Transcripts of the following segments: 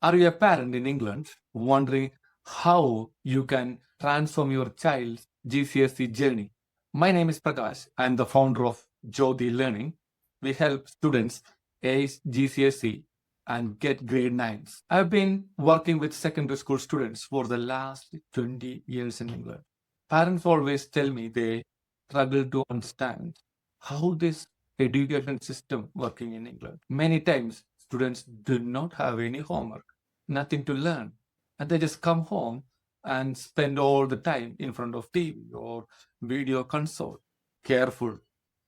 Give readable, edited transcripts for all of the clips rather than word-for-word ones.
Are you a parent in England wondering how you can transform your child's GCSE journey? My name is Prakash. I'm the founder of Jyoti Learning. We help students ace GCSE and get grade 9s. I've been working with secondary school students for the last 20 years in England. Parents always tell me they struggle to understand how this education system working in England. Many times students do not have any homework, nothing to learn, and they just come home and spend all the time in front of TV or video console. Careful.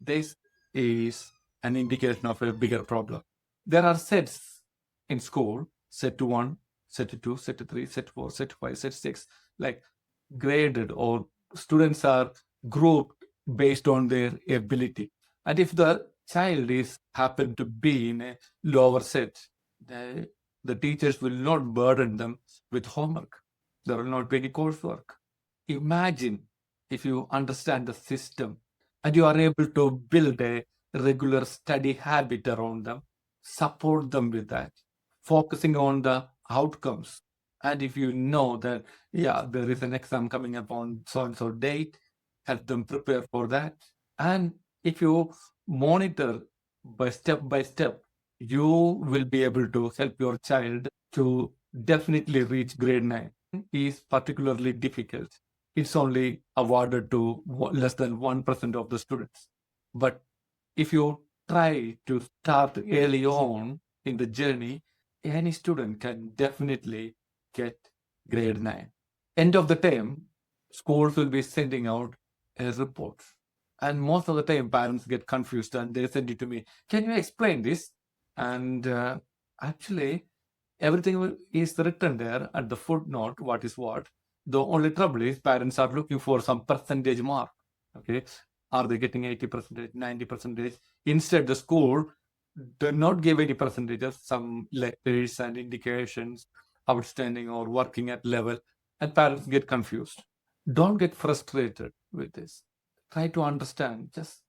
This is an indication of a bigger problem. There are sets in school, set to 1, set to 2, set to 3, set 4, set 5, set 6, like graded, or students are grouped based on their ability. And if the child is happen to be in a lower set, the teachers will not burden them with homework. There will not be any coursework. Imagine if you understand the system and you are able to build a regular study habit around them, support them with that, focusing on the outcomes. And if you know that, yeah, there is an exam coming up on so and so date, help them prepare for that. And if you monitor by step, you will be able to help your child to definitely reach grade 9. Is particularly difficult. It's only awarded to less than 1% of the students. But if you try to start early on in the journey, any student can definitely get grade 9. End of the term, schools will be sending out a report. And most of the time, parents get confused and they send it to me. Can you explain this? And actually, everything is written there at the footnote, what is what. The only trouble is parents are looking for some percentage mark. Okay. Are they getting 80%, 90%? Instead, the school do not give any percentages, some letters and indications, outstanding or working at level, and parents get confused. Don't get frustrated with this. Try to understand. Just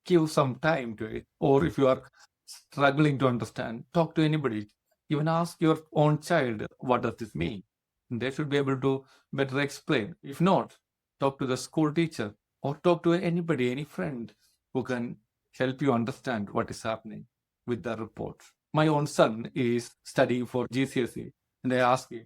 give some time to it. Or if you are struggling to understand, talk to anybody. Even ask your own child, what does this mean? They should be able to better explain. If not, talk to the school teacher or talk to anybody, any friend who can help you understand what is happening with the report. My own son is studying for GCSE, and I ask him,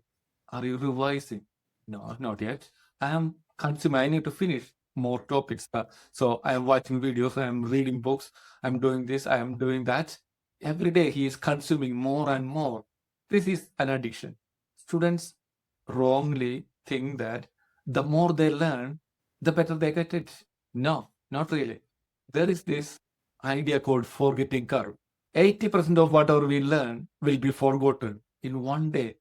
are you revising? No, not yet. I am consuming, I need to finish more topics. So I am watching videos, I am reading books, I'm doing this, I am doing that. Every day he is consuming more and more. This is an addiction. Students wrongly think that the more they learn, the better they get it. No, not really. There is this idea called forgetting curve. 80% of whatever we learn will be forgotten in one day.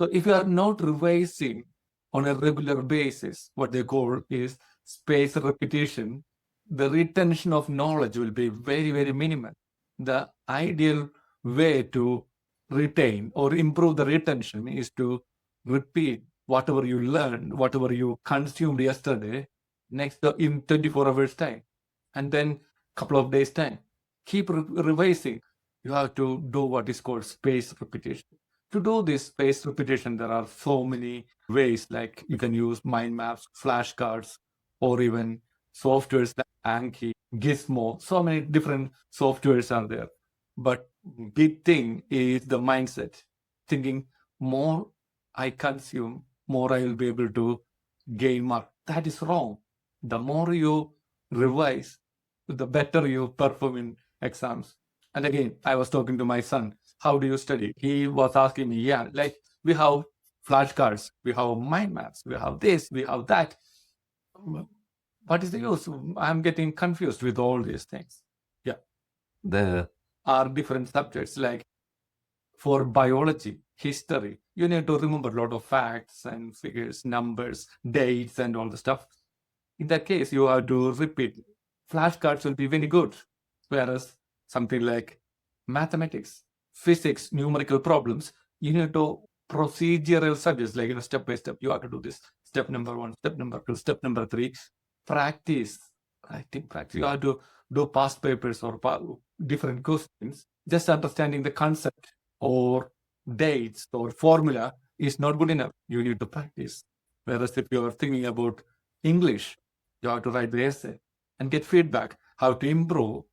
So if you are not revising on a regular basis, what they call is spaced repetition, the retention of knowledge will be very, very minimal. The ideal way to retain or improve the retention is to repeat whatever you learned, whatever you consumed yesterday, next in 24 hours time, and then couple of days time. Keep revising. You have to do what is called spaced repetition. To do this spaced repetition, there are so many ways, like you can use mind maps, flashcards, or even softwares like Anki, Gizmo. So many different softwares are there. But big thing is the mindset, thinking more I consume, more I will be able to gain mark. That is wrong. The more you revise, the better you perform in exams. And again, I was talking to my son, how do you study? He was asking me, yeah, like we have flashcards, we have mind maps, we have this, we have that. What is the use? I'm getting confused with all these things. Yeah. There are different subjects like for biology, history, you need to remember a lot of facts and figures, numbers, dates, and all the stuff. In that case, you have to repeat. Flashcards will be very good. Whereas something like mathematics, physics, numerical problems, you need to procedural subjects like step by step. You have to do this. Step number 1, step number 2, step number 3. Practice, writing practice. You have to do past papers or different questions. Just understanding the concept or dates or formula is not good enough. You need to practice. Whereas if you are thinking about English, you have to write the essay and get feedback, how to improve,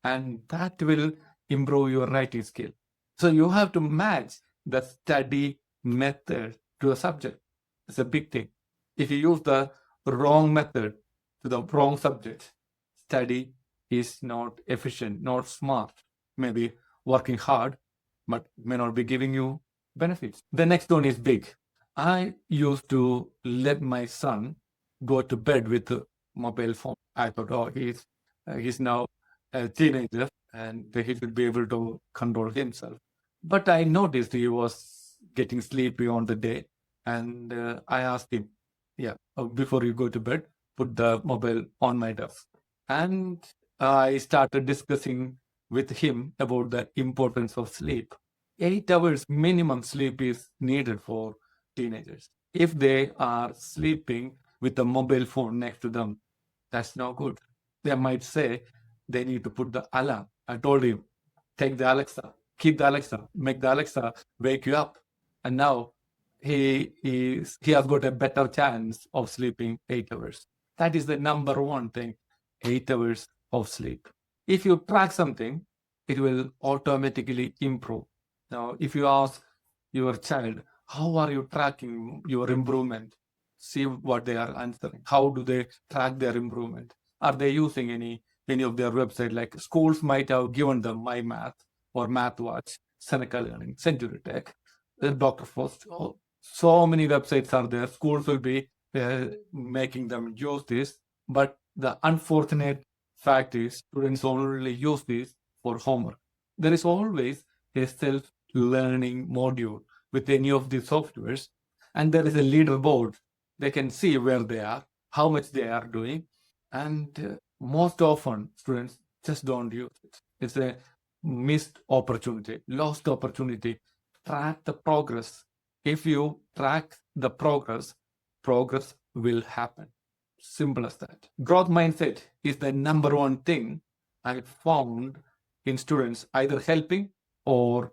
and that will improve your writing skill. So you have to match the study method to a subject. It's a big thing. If you use the wrong method to the wrong subject, study is not efficient, not smart, maybe working hard, but may not be giving you benefits. The next one is big. I used to let my son go to bed with a mobile phone. I thought, oh, he's now a teenager and he should be able to control himself. But I noticed he was getting sleepy on the day, and I asked him, yeah, before you go to bed, put the mobile on my desk. And I started discussing with him about the importance of sleep. 8 hours minimum sleep is needed for teenagers. If they are sleeping with a mobile phone next to them, that's not good. They might say they need to put the alarm. I told him, take the Alexa, keep the Alexa, make the Alexa wake you up. And now he has got a better chance of sleeping 8 hours. That is the number one thing, 8 hours of sleep. If you track something, it will automatically improve. Now, if you ask your child, how are you tracking your improvement? See what they are answering. How do they track their improvement? Are they using any of their website? Like schools might have given them My Math or MathWatch, Seneca Learning, Century Tech, Dr. First. So many websites are there. Schools will be making them use this. But the unfortunate fact is students only use this for homework. There is always a self-learning module with any of these softwares, and there is a leaderboard. They can see where they are, how much they are doing, and most often students just don't use it. It's a missed opportunity, lost opportunity. Track the progress. If you track the progress will happen. Simple as that. Growth mindset is the number one thing I found in students, either helping or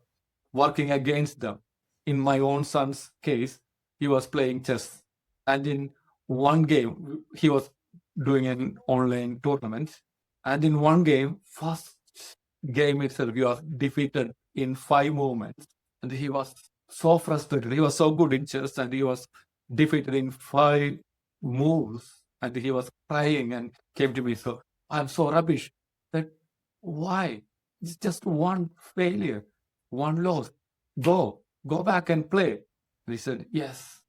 working against them. In my own son's case, he was playing chess, and in one game, he was doing an online tournament, and in one game, first game itself, he was defeated in 5 movements, and he was so frustrated. He was so good in chess, and he was defeated in 5 moves, and he was crying and came to me. So I'm so rubbish. That why? It's just one failure, one loss. Go back and play. And he said, yes.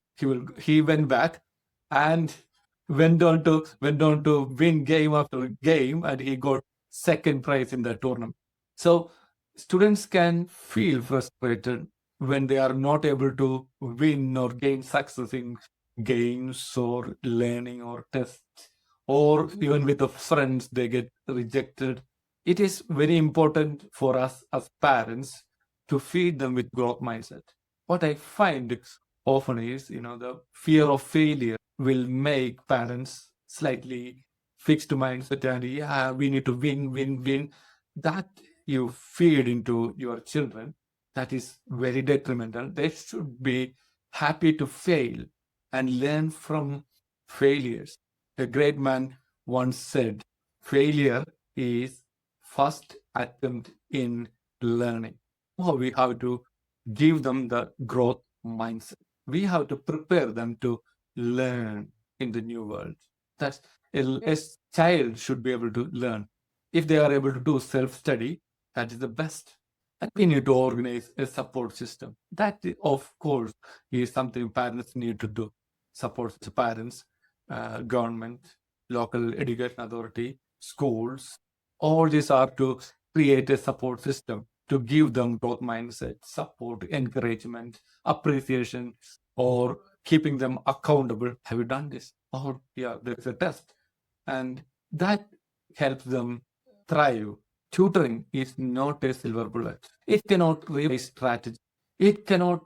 He went back and went on to win game after game, and he got second prize in the tournament. So students can feel frustrated when they are not able to win or gain success in games or learning or tests, or even with the friends they get rejected. It is very important for us as parents to feed them with growth mindset. What I find often is, the fear of failure will make parents slightly fixed mindset, and yeah, we need to win. That you feed into your children, that is very detrimental. They should be happy to fail and learn from failures. A great man once said, failure is first attempt in learning. We have to give them the growth mindset. We have to prepare them to learn in the new world. That's a child should be able to learn. If they are able to do self-study, that is the best. And we need to organize a support system. That, of course, is something parents need to do. Support the parents, government, local education authority, schools. All these are to create a support system to give them growth mindset, support, encouragement, appreciation, or keeping them accountable. Have you done this? Oh, yeah, there is a test. And that helps them thrive. Tutoring is not a silver bullet. It cannot replace strategy. It cannot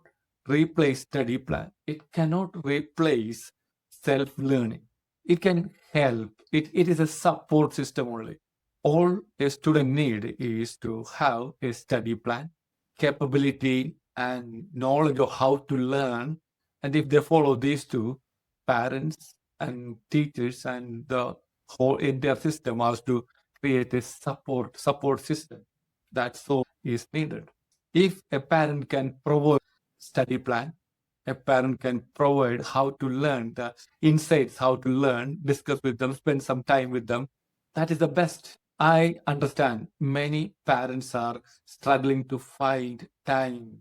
replace study plan. It cannot replace self-learning. It can help. It is a support system only. All a student need is to have a study plan, capability and knowledge of how to learn. And if they follow these two, parents and teachers and the whole entire system has to create a support system. That so is needed. If a parent can provide study plan, a parent can provide how to learn, the insights, how to learn, discuss with them, spend some time with them, that is the best. I understand many parents are struggling to find time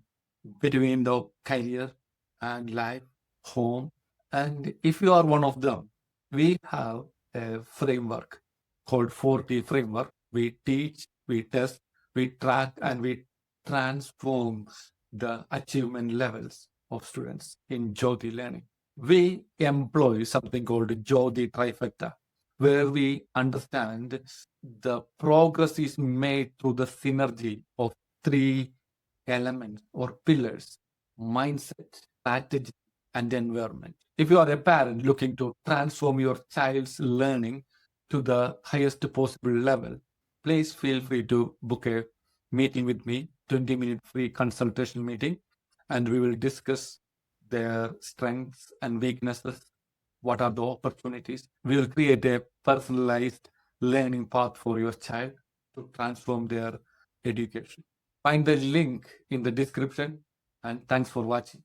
between the career and life, home. And if you are one of them, we have a framework called 4T framework. We teach, we test, we track, and we transform the achievement levels of students in Jyoti learning. We employ something called Jyoti trifecta, where we understand the progress is made through the synergy of three elements or pillars: mindset, strategy, and environment. If you are a parent looking to transform your child's learning to the highest possible level, please feel free to book a meeting with me, 20-minute free consultation meeting, and we will discuss their strengths and weaknesses. What are the opportunities? We will create a personalized learning path for your child to transform their education. Find the link in the description, and thanks for watching.